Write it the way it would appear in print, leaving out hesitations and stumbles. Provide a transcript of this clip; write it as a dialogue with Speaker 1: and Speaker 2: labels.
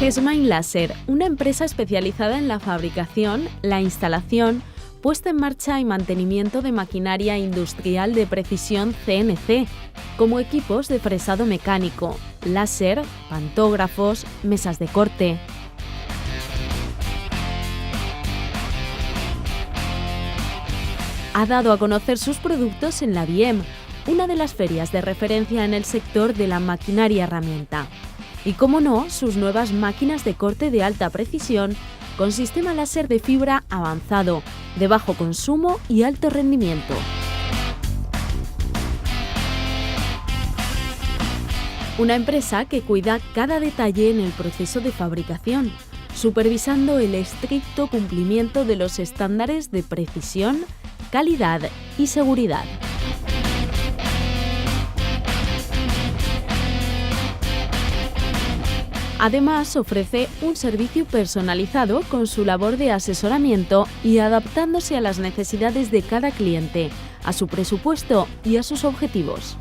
Speaker 1: Gesmain Láser, una empresa especializada en la fabricación, la instalación, puesta en marcha y mantenimiento de maquinaria industrial de precisión CNC, como equipos de fresado mecánico, láser, pantógrafos, mesas de corte. Ha dado a conocer sus productos en la BIEM, una de las ferias de referencia en el sector de la maquinaria herramienta. Y cómo no, sus nuevas máquinas de corte de alta precisión con sistema láser de fibra avanzado, de bajo consumo y alto rendimiento. Una empresa que cuida cada detalle en el proceso de fabricación, supervisando el estricto cumplimiento de los estándares de precisión, calidad y seguridad. Además, ofrece un servicio personalizado con su labor de asesoramiento y adaptándose a las necesidades de cada cliente, a su presupuesto y a sus objetivos.